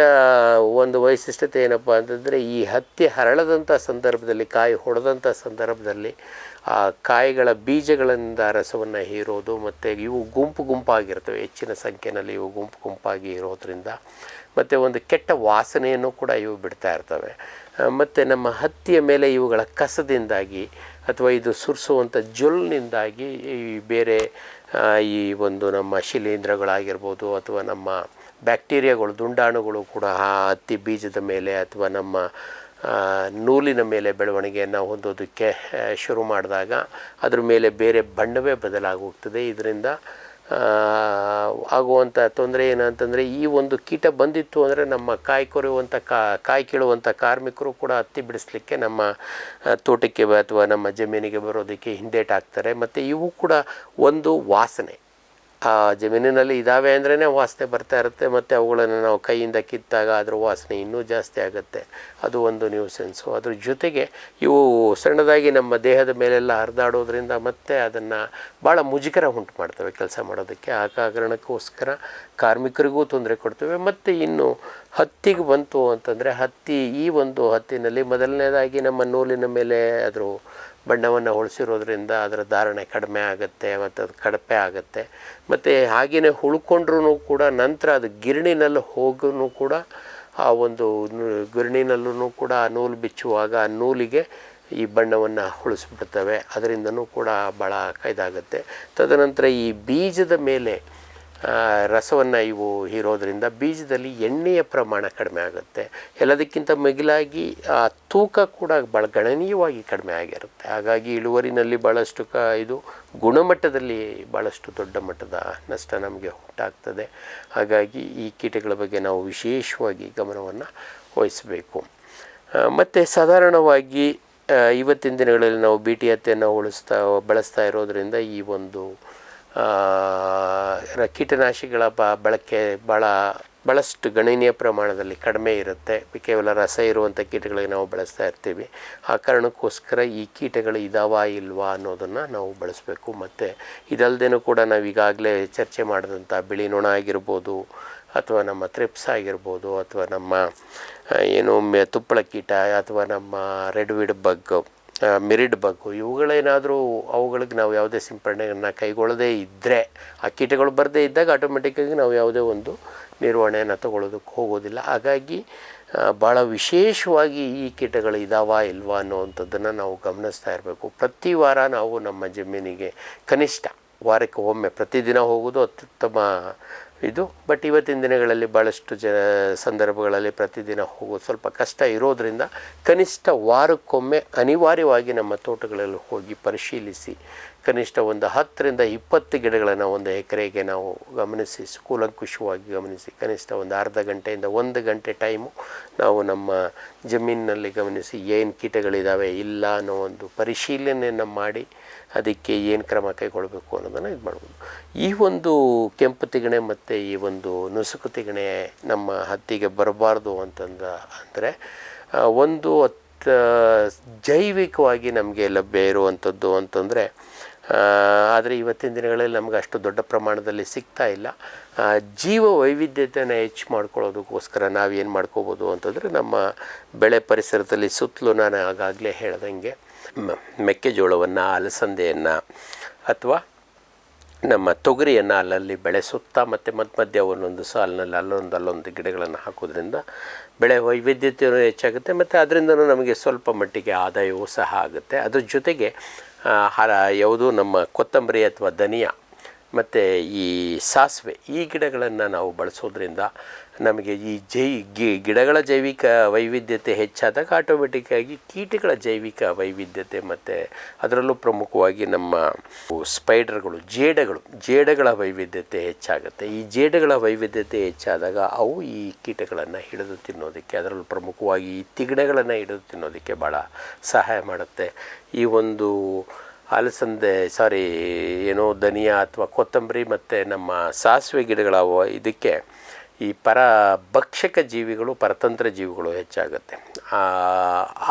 ಒಂದು ವೈಶಿಷ್ಟ್ಯತೆ ಏನಪ್ಪ ಅಂತಂದರೆ, ಈ ಹತ್ತಿ ಹರಳದಂಥ ಸಂದರ್ಭದಲ್ಲಿ, ಕಾಯಿ ಹೊಡೆದಂಥ ಸಂದರ್ಭದಲ್ಲಿ ಆ ಕಾಯಿಗಳ ಬೀಜಗಳಿಂದ ರಸವನ್ನು ಹೀರೋದು. ಮತ್ತು ಇವು ಗುಂಪು ಗುಂಪಾಗಿರ್ತವೆ, ಹೆಚ್ಚಿನ ಸಂಖ್ಯೆಯಲ್ಲಿ ಇವು ಗುಂಪು ಗುಂಪಾಗಿ ಇರೋದ್ರಿಂದ, ಮತ್ತು ಒಂದು ಕೆಟ್ಟ ವಾಸನೆಯನ್ನು ಕೂಡ ಇವು ಬಿಡ್ತಾ ಇರ್ತವೆ. ಮತ್ತು ನಮ್ಮ ಹತ್ತಿಯ ಮೇಲೆ ಇವುಗಳ ಕಸದಿಂದಾಗಿ ಅಥವಾ ಇದು ಸುರಿಸುವಂಥ ಜೊಲ್ಲಿನಿಂದಾಗಿ ಈ ಬೇರೆ ಈ ಒಂದು ನಮ್ಮ ಶಿಲೀಂಧ್ರಗಳಾಗಿರ್ಬೋದು ಅಥವಾ ನಮ್ಮ ಬ್ಯಾಕ್ಟೀರಿಯಾಗಳು, ದುಂಡಾಣುಗಳು ಕೂಡ ಆ ಹತ್ತಿ ಬೀಜದ ಮೇಲೆ ಅಥವಾ ನಮ್ಮ ನೂಲಿನ ಮೇಲೆ ಬೆಳವಣಿಗೆಯನ್ನು ಹೊಂದೋದಕ್ಕೆ ಶುರು ಮಾಡಿದಾಗ ಅದ್ರ ಮೇಲೆ ಬೇರೆ ಬಣ್ಣವೇ ಬದಲಾಗೋಗ್ತದೆ. ಇದರಿಂದ ಆಗುವಂಥ ತೊಂದರೆ ಏನಂತಂದರೆ, ಈ ಒಂದು ಕೀಟ ಬಂದಿತ್ತು ಅಂದರೆ ನಮ್ಮ ಕಾಯಿ ಕೊರೆಯುವಂಥ ಕಾಯಿ ಕೀಳುವಂಥ ಕಾರ್ಮಿಕರು ಕೂಡ ಹತ್ತಿ ಬಿಡಿಸ್ಲಿಕ್ಕೆ ನಮ್ಮ ತೋಟಕ್ಕೆ ಅಥವಾ ನಮ್ಮ ಜಮೀನಿಗೆ ಬರೋದಕ್ಕೆ ಹಿಂದೇಟಾಗ್ತಾರೆ. ಮತ್ತು ಇವು ಕೂಡ ಒಂದು ವಾಸನೆ, ಆ ಜಮೀನಿನಲ್ಲಿ ಇದ್ದಾವೆ ಅಂದ್ರೇ ವಾಸನೆ ಬರ್ತಾ ಇರುತ್ತೆ. ಮತ್ತು ಅವುಗಳನ್ನು ನಾವು ಕೈಯಿಂದ ಕಿತ್ತಾಗ ಅದರ ವಾಸನೆ ಇನ್ನೂ ಜಾಸ್ತಿ ಆಗುತ್ತೆ. ಅದು ಒಂದು ನ್ಯೂಸೆನ್ಸು. ಅದ್ರ ಜೊತೆಗೆ ಇವು ಸಣ್ಣದಾಗಿ ನಮ್ಮ ದೇಹದ ಮೇಲೆಲ್ಲ ಹರಿದಾಡೋದ್ರಿಂದ ಮತ್ತು ಅದನ್ನು ಭಾಳ ಮುಜುಗರ ಉಂಟು ಮಾಡ್ತವೆ ಕೆಲಸ ಮಾಡೋದಕ್ಕೆ. ಆ ಕಾರಣಕ್ಕೋಸ್ಕರ ಕಾರ್ಮಿಕರಿಗೂ ತೊಂದರೆ ಕೊಡ್ತವೆ. ಮತ್ತು ಇನ್ನು ಹತ್ತಿಗೆ ಬಂತು ಅಂತಂದರೆ, ಈ ಒಂದು ಹತ್ತಿನಲ್ಲಿ ಮೊದಲನೇದಾಗಿ ನಮ್ಮ ನೂಲಿನ ಮೇಲೆ ಅದ್ರ ಬಣ್ಣವನ್ನು ಹೊಳಿಸಿರೋದ್ರಿಂದ ಅದರ ಧಾರಣೆ ಕಡಿಮೆ ಆಗುತ್ತೆ ಮತ್ತು ಅದು ಕಳಪೆ ಆಗುತ್ತೆ. ಮತ್ತು ಹಾಗೆಯೇ ಉಳ್ಕೊಂಡ್ರೂ ಕೂಡ ನಂತರ ಅದು ಗಿರಣಿನಲ್ಲಿ ಹೋಗೂ ಕೂಡ ಆ ಒಂದು ಗಿರಣಿನಲ್ಲೂ ಕೂಡ ನೂಲು ಬಿಚ್ಚುವಾಗ ಆ ನೂಲಿಗೆ ಈ ಬಣ್ಣವನ್ನು ಹೊಳಿಸ್ಬಿಡ್ತವೆ. ಅದರಿಂದನೂ ಕೂಡ ಭಾಳ ಇದಾಗುತ್ತೆ. ತದನಂತರ ಈ ಬೀಜದ ಮೇಲೆ ರಸವನ್ನು ಇವು ಹೀರೋದ್ರಿಂದ ಬೀಜದಲ್ಲಿ ಎಣ್ಣೆಯ ಪ್ರಮಾಣ ಕಡಿಮೆ ಆಗುತ್ತೆ. ಎಲ್ಲದಕ್ಕಿಂತ ಮಿಗಿಲಾಗಿ ತೂಕ ಕೂಡ ಭಾಳ ಗಣನೀಯವಾಗಿ ಕಡಿಮೆ ಆಗಿರುತ್ತೆ. ಹಾಗಾಗಿ ಇಳುವರಿನಲ್ಲಿ ಭಾಳಷ್ಟು ಇದು ಗುಣಮಟ್ಟದಲ್ಲಿ ಭಾಳಷ್ಟು ದೊಡ್ಡ ಮಟ್ಟದ ನಷ್ಟ ನಮಗೆ ಉಂಟಾಗ್ತದೆ. ಹಾಗಾಗಿ ಈ ಕೀಟಗಳ ಬಗ್ಗೆ ನಾವು ವಿಶೇಷವಾಗಿ ಗಮನವನ್ನು ವಹಿಸಬೇಕು. ಮತ್ತು ಸಾಧಾರಣವಾಗಿ ಇವತ್ತಿನ ದಿನಗಳಲ್ಲಿ ನಾವು BT ಹತ್ತೆಯನ್ನು ಬಳಸ್ತಾ ಇರೋದರಿಂದ ಈ ಒಂದು ಕೀಟನಾಶಕಗಳ ಬಳಕೆ ಭಾಳಷ್ಟು ಗಣನೀಯ ಪ್ರಮಾಣದಲ್ಲಿ ಕಡಿಮೆ ಇರುತ್ತೆ. ಕೇವಲ ರಸ ಇರುವಂಥ ಕೀಟಗಳಿಗೆ ನಾವು ಬಳಸ್ತಾ ಇರ್ತೀವಿ. ಆ ಕಾರಣಕ್ಕೋಸ್ಕರ ಈ ಕೀಟಗಳು ಇದಾವಾ ಇಲ್ವಾ ಅನ್ನೋದನ್ನು ನಾವು ಬಳಸಬೇಕು. ಮತ್ತು ಇದಲ್ಲದೇನೂ ಕೂಡ ನಾವು ಈಗಾಗಲೇ ಚರ್ಚೆ ಮಾಡಿದಂಥ ಬಿಳಿ ನೊಣ ಆಗಿರ್ಬೋದು, ಅಥವಾ ನಮ್ಮ ಥ್ರಿಪ್ಸ್ ಆಗಿರ್ಬೋದು, ಅಥವಾ ನಮ್ಮ ತುಪ್ಪಳ ಕೀಟ, ಅಥವಾ ನಮ್ಮ ರೆಡ್ವಿಡ್ ಬಗ್, ಮಿರಿಡ್ ಬಗ್ಗು, ಇವುಗಳೇನಾದರೂ ಅವುಗಳಿಗೆ ನಾವು ಯಾವುದೇ ಸಿಂಪರಣೆಯನ್ನು ಕೈಗೊಳ್ಳದೇ ಇದ್ದರೆ, ಆ ಕೀಟಗಳು ಬರದೇ ಇದ್ದಾಗ ಆಟೋಮೆಟಿಕ್ಕಾಗಿ ನಾವು ಯಾವುದೇ ಒಂದು ನಿರ್ವಹಣೆಯನ್ನು ತಗೊಳ್ಳೋದಕ್ಕೆ ಹೋಗೋದಿಲ್ಲ. ಹಾಗಾಗಿ ಭಾಳ ವಿಶೇಷವಾಗಿ ಈ ಕೀಟಗಳು ಇದಾವಾ ಇಲ್ವಾ ಅನ್ನೋವಂಥದ್ದನ್ನು ನಾವು ಗಮನಿಸ್ತಾ ಇರಬೇಕು. ಪ್ರತಿ ವಾರ ನಾವು ನಮ್ಮ ಜಮೀನಿಗೆ ಕನಿಷ್ಠ ವಾರಕ್ಕೆ ಒಮ್ಮೆ ಪ್ರತಿದಿನ ಹೋಗೋದು ಅತ್ಯುತ್ತಮ ಇದು. ಬಟ್ ಇವತ್ತಿನ ದಿನಗಳಲ್ಲಿ ಭಾಳಷ್ಟು ಸಂದರ್ಭಗಳಲ್ಲಿ ಪ್ರತಿದಿನ ಹೋಗೋದು ಸ್ವಲ್ಪ ಕಷ್ಟ ಇರೋದರಿಂದ ಕನಿಷ್ಠ ವಾರಕ್ಕೊಮ್ಮೆ ಅನಿವಾರ್ಯವಾಗಿ ನಮ್ಮ ತೋಟಗಳಲ್ಲಿ ಹೋಗಿ ಪರಿಶೀಲಿಸಿ ಕನಿಷ್ಠ ಒಂದು 10ರಿಂದ 20 ಗಿಡಗಳನ್ನು ಒಂದು ಎಕರೆಗೆ ನಾವು ಗಮನಿಸಿ, ಕೂಲಂಕುಷವಾಗಿ ಗಮನಿಸಿ, ಕನಿಷ್ಠ ಒಂದು ಅರ್ಧ ಗಂಟೆಯಿಂದ 1 ಗಂಟೆ ಟೈಮು ನಾವು ನಮ್ಮ ಜಮೀನಿನಲ್ಲಿ ಗಮನಿಸಿ ಏನು ಕೀಟಗಳಿದ್ದಾವೆ ಇಲ್ಲ ಅನ್ನೋ ಒಂದು ಪರಿಶೀಲನೆಯನ್ನು ಮಾಡಿ ಅದಕ್ಕೆ ಏನು ಕ್ರಮ ಕೈಗೊಳ್ಳಬೇಕು ಅನ್ನೋದನ್ನು ಇದು ಮಾಡ್ಬೋದು. ಈ ಒಂದು ಕೆಂಪು ತಿಗಣೆ ಮತ್ತು ಈ ಒಂದು ನುಸುಕು ತಿಗಣೆ ನಮ್ಮ ಹತ್ತಿಗೆ ಬರಬಾರ್ದು ಅಂದರೆ ಒಂದು ಜೈವಿಕವಾಗಿ ನಮಗೆ ಲಭ್ಯ ಇರುವಂಥದ್ದು ಅಂತಂದರೆ, ಆದರೆ ಇವತ್ತಿನ ದಿನಗಳಲ್ಲಿ ನಮಗೆ ಅಷ್ಟು ದೊಡ್ಡ ಪ್ರಮಾಣದಲ್ಲಿ ಸಿಗ್ತಾ ಇಲ್ಲ. ಜೀವ ವೈವಿಧ್ಯತೆಯನ್ನು ಹೆಚ್ಚು ಮಾಡ್ಕೊಳ್ಳೋದಕ್ಕೋಸ್ಕರ ನಾವೇನು ಮಾಡ್ಕೋಬೋದು ಅಂತಂದರೆ, ನಮ್ಮ ಬೆಳೆ ಪರಿಸರದಲ್ಲಿ ಸುತ್ತಲೂ ನಾನು ಆಗಾಗಲೇ ಹೇಳ್ದಂಗೆ ಮೆಕ್ಕೆಜೋಳವನ್ನು, ಅಲಸಂದೆಯನ್ನು ಅಥವಾ ನಮ್ಮ ತೊಗರಿಯನ್ನು ಅಲ್ಲಲ್ಲಿ ಬೆಳೆಸುತ್ತಾ ಮತ್ತು ಮಧ್ಯ ಒಂದೊಂದು ಸಾಲಿನಲ್ಲಿ ಅಲ್ಲೊಂದು ಗಿಡಗಳನ್ನು ಹಾಕೋದ್ರಿಂದ ಬೆಳೆ ವೈವಿಧ್ಯತೆಯೂ ಹೆಚ್ಚಾಗುತ್ತೆ ಮತ್ತು ಅದರಿಂದನೂ ನಮಗೆ ಸ್ವಲ್ಪ ಮಟ್ಟಿಗೆ ಆದಾಯವೂ ಸಹ ಆಗುತ್ತೆ. ಅದ್ರ ಜೊತೆಗೆ ಯಾವುದು ನಮ್ಮ ಕೊತ್ತಂಬರಿ ಅಥವಾ ಧನಿಯಾ ಮತ್ತು ಈ ಸಾಸಿವೆ, ಈ ಗಿಡಗಳನ್ನು ನಾವು ಬಳಸೋದ್ರಿಂದ ನಮಗೆ ಈ ಗಿಡಗಳ ಜೈವಿಕ ವೈವಿಧ್ಯತೆ ಹೆಚ್ಚಾದಾಗ ಆಟೋಮೆಟಿಕ್ಕಾಗಿ ಕೀಟಗಳ ಜೈವಿಕ ವೈವಿಧ್ಯತೆ ಮತ್ತು ಅದರಲ್ಲೂ ಪ್ರಮುಖವಾಗಿ ನಮ್ಮ ಸ್ಪೈಡರ್ಗಳು, ಜೇಡಗಳ ವೈವಿಧ್ಯತೆ ಹೆಚ್ಚಾಗುತ್ತೆ. ಈ ಜೇಡಗಳ ವೈವಿಧ್ಯತೆ ಹೆಚ್ಚಾದಾಗ ಅವು ಈ ಕೀಟಗಳನ್ನು ಹಿಡಿದು ತಿನ್ನೋದಕ್ಕೆ, ಅದರಲ್ಲೂ ಪ್ರಮುಖವಾಗಿ ಈ ತಿಗಣೆಗಳನ್ನು ಹಿಡಿದು ತಿನ್ನೋದಕ್ಕೆ ಭಾಳ ಸಹಾಯ ಮಾಡುತ್ತೆ. ಈ ಒಂದು ಧನಿಯಾ ಅಥವಾ ಕೊತ್ತಂಬರಿ ಮತ್ತು ನಮ್ಮ ಸಾಸಿವೆ ಗಿಡಗಳ ಇದಕ್ಕೆ ಈ ಪರಭಕ್ಷಕ ಜೀವಿಗಳು, ಪರತಂತ್ರ ಜೀವಿಗಳು ಹೆಚ್ಚಾಗುತ್ತೆ.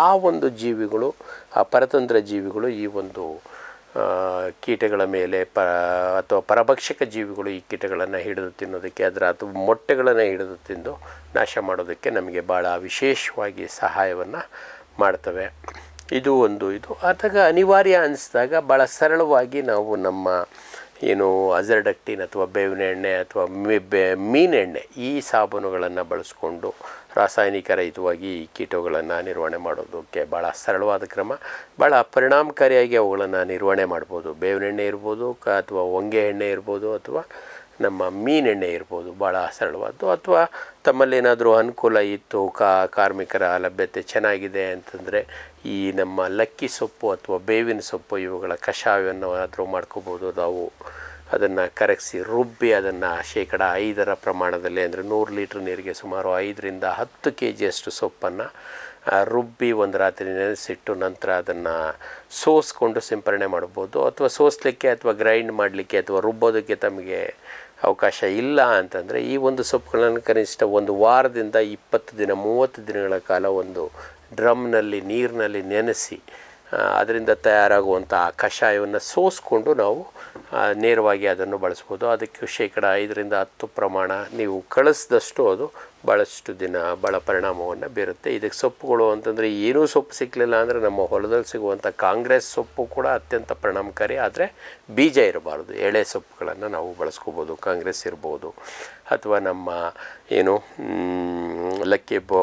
ಆ ಒಂದು ಜೀವಿಗಳು, ಆ ಪರತಂತ್ರ ಜೀವಿಗಳು ಈ ಒಂದು ಕೀಟಗಳ ಮೇಲೆ ಅಥವಾ ಪರಭಕ್ಷಕ ಜೀವಿಗಳು ಈ ಕೀಟಗಳನ್ನು ಹಿಡಿದು ತಿನ್ನೋದಕ್ಕೆ, ಅಥವಾ ಮೊಟ್ಟೆಗಳನ್ನು ಹಿಡಿದು ತಿಂದು ನಾಶ ಮಾಡೋದಕ್ಕೆ ನಮಗೆ ಭಾಳ ವಿಶೇಷವಾಗಿ ಸಹಾಯವನ್ನು ಮಾಡ್ತವೆ. ಇದು ಆದಾಗ ಅನಿವಾರ್ಯ ಅನಿಸಿದಾಗ ಭಾಳ ಸರಳವಾಗಿ ನಾವು ನಮ್ಮ ಅಜರ್ಡಕ್ಟಿನ್ ಅಥವಾ ಬೇವಿನ ಎಣ್ಣೆ ಅಥವಾ ಮೀನೆಣ್ಣೆ, ಈ ಸಾಬೂನುಗಳನ್ನು ಬಳಸ್ಕೊಂಡು ರಾಸಾಯನಿಕ ರಹಿತವಾಗಿ ಈ ಕೀಟಗಳನ್ನು ನಿರ್ವಹಣೆ ಮಾಡೋದಕ್ಕೆ ಭಾಳ ಸರಳವಾದ ಕ್ರಮ, ಭಾಳ ಪರಿಣಾಮಕಾರಿಯಾಗಿ ಅವುಗಳನ್ನು ನಿರ್ವಹಣೆ ಮಾಡ್ಬೋದು. ಬೇವಿನ ಎಣ್ಣೆ ಇರ್ಬೋದು, ಅಥವಾ ಹೊಂಗೆ ಎಣ್ಣೆ ಇರ್ಬೋದು, ಅಥವಾ ನಮ್ಮ ಮೀನೆಣ್ಣೆ ಇರ್ಬೋದು, ಭಾಳ ಸರಳವಾದ್ದು. ಅಥವಾ ತಮ್ಮಲ್ಲೇನಾದರೂ ಅನುಕೂಲ ಇತ್ತು, ಕಾರ್ಮಿಕರ ಲಭ್ಯತೆ ಚೆನ್ನಾಗಿದೆ ಅಂತಂದರೆ ಈ ನಮ್ಮ ಲಕ್ಕಿ ಸೊಪ್ಪು ಅಥವಾ ಬೇವಿನ ಸೊಪ್ಪು ಇವುಗಳ ಕಷಾಯವನ್ನು ಆದರೂ ಮಾಡ್ಕೋಬೋದು. ನಾವು ಅದನ್ನು ಕರಗಿಸಿ ರುಬ್ಬಿ ಅದನ್ನು 5% ಪ್ರಮಾಣದಲ್ಲಿ, ಅಂದರೆ 100 ಲೀಟ್ರ್ ನೀರಿಗೆ ಸುಮಾರು 5ರಿಂದ 10 kgಯಷ್ಟು ಸೊಪ್ಪನ್ನು ರುಬ್ಬಿ ಒಂದು ರಾತ್ರಿ ನೆನೆಸಿಟ್ಟು ನಂತರ ಅದನ್ನು ಸೋಸ್ಕೊಂಡು ಸಿಂಪರಣೆ ಮಾಡ್ಬೋದು. ಅಥವಾ ಸೋಸಲಿಕ್ಕೆ ಅಥವಾ ಗ್ರೈಂಡ್ ಮಾಡಲಿಕ್ಕೆ ಅಥವಾ ರುಬ್ಬೋದಕ್ಕೆ ತಮಗೆ ಅವಕಾಶ ಇಲ್ಲ ಅಂತಂದರೆ ಈ ಒಂದು ಸೊಪ್ಪುಗಳನ್ನು ಕನಿಷ್ಠ ಒಂದು ವಾರದಿಂದ 20 ದಿನ 30 ದಿನಗಳ ಕಾಲ ಒಂದು ಡ್ರಮ್ನಲ್ಲಿ ನೀರಿನಲ್ಲಿ ನೆನೆಸಿ ಅದರಿಂದ ತಯಾರಾಗುವಂಥ ಕಷಾಯವನ್ನು ಸೋಸ್ಕೊಂಡು ನಾವು ನೇರವಾಗಿ ಅದನ್ನು ಬಳಸ್ಬೋದು. ಅದಕ್ಕೆ 5% 10% ಪ್ರಮಾಣ ನೀವು ಕಳಿಸಿದಷ್ಟು ಅದು ಭಾಳಷ್ಟು ದಿನ ಭಾಳ ಪರಿಣಾಮವನ್ನು ಬೀರುತ್ತೆ. ಇದಕ್ಕೆ ಸೊಪ್ಪುಗಳು ಅಂತಂದರೆ ಏನೂ ಸೊಪ್ಪು ಸಿಕ್ಕಲಿಲ್ಲ ಅಂದರೆ ನಮ್ಮ ಹೊಲದಲ್ಲಿ ಸಿಗುವಂಥ ಕಾಂಗ್ರೆಸ್ ಸೊಪ್ಪು ಕೂಡ ಅತ್ಯಂತ ಪರಿಣಾಮಕಾರಿ, ಆದರೆ ಬೀಜ ಇರಬಾರ್ದು. ಎಳೆ ಸೊಪ್ಪುಗಳನ್ನು ನಾವು ಬಳಸ್ಕೋಬೋದು. ಕಾಂಗ್ರೆಸ್ ಇರ್ಬೋದು, ಅಥವಾ ನಮ್ಮ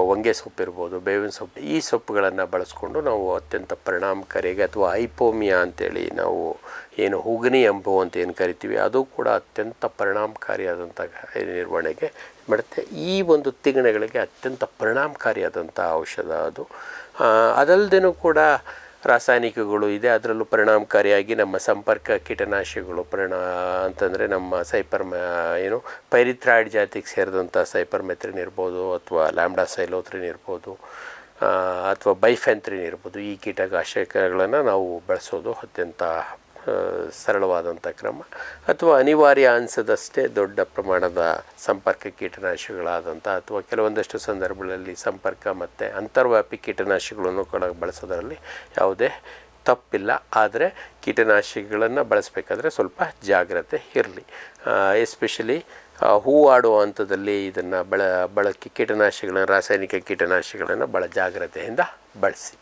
ಹೊಂಗೆ ಸೊಪ್ಪು ಇರ್ಬೋದು, ಬೇವಿನ ಸೊಪ್ಪು, ಈ ಸೊಪ್ಪುಗಳನ್ನು ಬಳಸ್ಕೊಂಡು ನಾವು ಅತ್ಯಂತ ಪರಿಣಾಮಕಾರಿಯಾಗಿ, ಅಥವಾ ಐಪೋಮಿಯಾ ಅಂತೇಳಿ ನಾವು ಏನು ಹುಗನಿ ಅಂಬು ಅಂತ ಏನು ಕರಿತೀವಿ ಅದು ಕೂಡ ಅತ್ಯಂತ ಪರಿಣಾಮಕಾರಿಯಾದಂಥ ನಿರ್ವಹಣೆಗೆ ಮಾಡುತ್ತೆ. ಈ ಒಂದು ತಿಗಣೆಗಳಿಗೆ ಅತ್ಯಂತ ಪರಿಣಾಮಕಾರಿಯಾದಂಥ ಔಷಧ ಅದು. ಅದಲ್ಲದೇನೂ ಕೂಡ ರಾಸಾಯನಿಕಗಳು ಇದೆ. ಅದರಲ್ಲೂ ಪರಿಣಾಮಕಾರಿಯಾಗಿ ನಮ್ಮ ಸಂಪರ್ಕ ಕೀಟನಾಶಕಗಳು ಅಂತಂದರೆ ನಮ್ಮ ಪೈರಿಥ್ರಾಯ್ಡ್ ಜಾತಿಗೆ ಸೇರಿದಂಥ ಸೈಪರ್ಮೆಥ್ರಿನ್ ಇರ್ಬೋದು, ಅಥವಾ ಲ್ಯಾಂಬ್ಡಾಸೈಲೋಥ್ರಿನ್ ಇರ್ಬೋದು, ಅಥವಾ ಬೈಫೆಂಥ್ರಿನ್ ಇರ್ಬೋದು. ಈ ಕೀಟನಾಶಕಗಳನ್ನು ನಾವು ಬಳಸೋದು ಅತ್ಯಂತ ಸರಳವಾದಂಥ ಕ್ರಮ. ಅಥವಾ ಅನಿವಾರ್ಯ ಅನಿಸದಷ್ಟೇ ದೊಡ್ಡ ಪ್ರಮಾಣದ ಸಂಪರ್ಕ ಕೀಟನಾಶಕಗಳಾದಂಥ ಅಥವಾ ಕೆಲವೊಂದಷ್ಟು ಸಂದರ್ಭಗಳಲ್ಲಿ ಸಂಪರ್ಕ ಮತ್ತು ಅಂತರ್ವ್ಯಾಪಿ ಕೀಟನಾಶಕಗಳನ್ನು ಕೂಡ ಬಳಸೋದರಲ್ಲಿ ಯಾವುದೇ ತಪ್ಪಿಲ್ಲ. ಆದರೆ ಕೀಟನಾಶಕಗಳನ್ನು ಬಳಸಬೇಕಾದ್ರೆ ಸ್ವಲ್ಪ ಜಾಗ್ರತೆ ಇರಲಿ. ಎಸ್ಪೆಷಲಿ ಹೂವಾಡುವ ಹಂತದಲ್ಲಿ ಇದನ್ನು ರಾಸಾಯನಿಕ ಕೀಟನಾಶಕಗಳನ್ನು ಭಾಳ ಜಾಗ್ರತೆಯಿಂದ ಬಳಸಿ.